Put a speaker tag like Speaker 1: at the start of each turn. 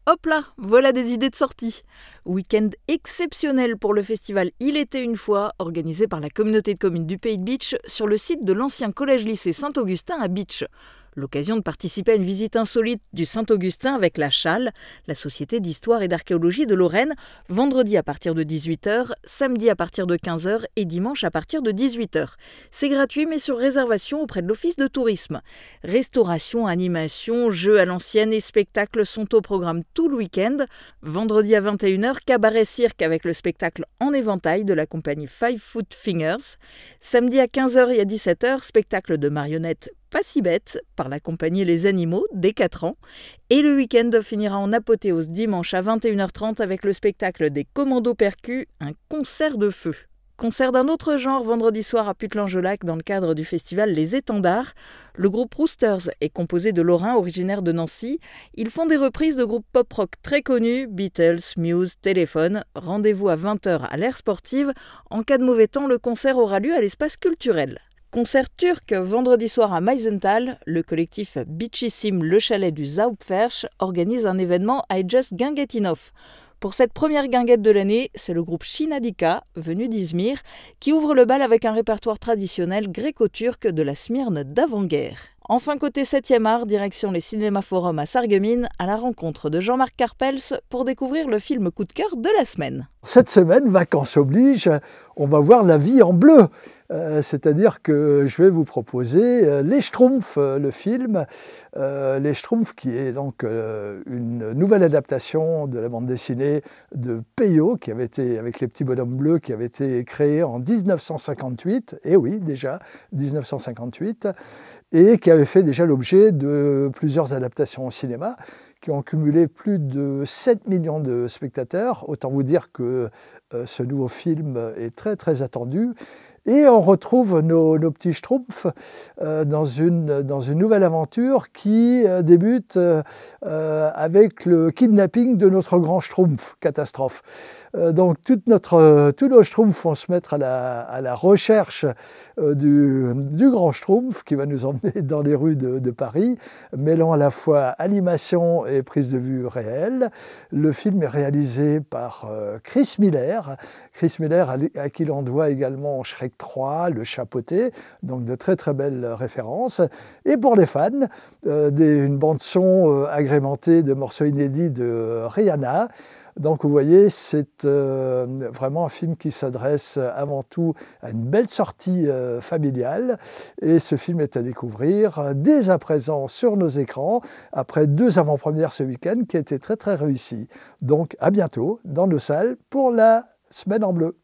Speaker 1: Hop là, voilà des idées de sortie. Week-end exceptionnel pour le festival Il était une fois, organisé par la communauté de communes du Pays de Bitche sur le site de l'ancien collège-lycée Saint-Augustin à Bitche. L'occasion de participer à une visite insolite du Saint-Augustin avec la Chale, la Société d'histoire et d'archéologie de Lorraine, vendredi à partir de 18h, samedi à partir de 15h et dimanche à partir de 18h. C'est gratuit mais sur réservation auprès de l'Office de tourisme. Restauration, animation, jeux à l'ancienne et spectacles sont au programme tout le week-end. Vendredi à 21h, cabaret cirque avec le spectacle En éventail de la compagnie Five Foot Fingers. Samedi à 15h et à 17h, spectacle de marionnettes Pas si bête par la compagnie Les Animaux dès 4 ans. Et le week-end finira en apothéose dimanche à 21h30 avec le spectacle des Commandos Percus, un concert de feu. Concert d'un autre genre vendredi soir à Putelange-au-Lac dans le cadre du festival Les Étendards. Le groupe Roosters est composé de Lorrains originaires de Nancy. Ils font des reprises de groupes pop-rock très connus, Beatles, Muse, Téléphone. Rendez-vous à 20h à l'Aire Sportive. En cas de mauvais temps, le concert aura lieu à l'espace culturel. Concert turc vendredi soir à Meisenthal, le collectif Beachissim Le Chalet du Zaupferch organise un événement I Just Gang It Enough. Pour cette première guinguette de l'année, c'est le groupe Shinadika, venu d'Izmir, qui ouvre le bal avec un répertoire traditionnel gréco-turc de la Smyrne d'avant-guerre. Enfin, côté 7e art, direction les Cinéma Forum à Sarreguemines, à la rencontre de Jean-Marc Carpels pour découvrir le film coup de cœur de la semaine.
Speaker 2: Cette semaine, vacances oblige, on va voir La vie en bleu. C'est-à-dire que je vais vous proposer Les Schtroumpfs, le film. Les Schtroumpfs qui est donc une nouvelle adaptation de la bande dessinée de Peyo, qui avait été, avec les petits bonhommes bleus, qui avait été créé en 1958, et oui, déjà, 1958, et qui avait fait déjà l'objet de plusieurs adaptations au cinéma, qui ont cumulé plus de 7 millions de spectateurs. Autant vous dire que ce nouveau film est très très attendu. Et on retrouve nos petits Schtroumpfs dans une nouvelle aventure qui débute avec le kidnapping de notre grand Schtroumpf, catastrophe. Donc tous nos Schtroumpfs vont se mettre à la recherche du grand Schtroumpf qui va nous emmener dans les rues de Paris, mêlant à la fois animation et prise de vue réelle. Le film est réalisé par Chris Miller, à qui l'on doit également Shrek 3, Le Chapeauté, donc de très très belles références. Et pour les fans, une bande-son agrémentée de morceaux inédits de Rihanna. Donc vous voyez, c'est vraiment un film qui s'adresse avant tout à une belle sortie familiale. Et ce film est à découvrir dès à présent sur nos écrans, après 2 avant-premières ce week-end qui a été très très réussi. Donc à bientôt dans nos salles pour la Semaine en bleu.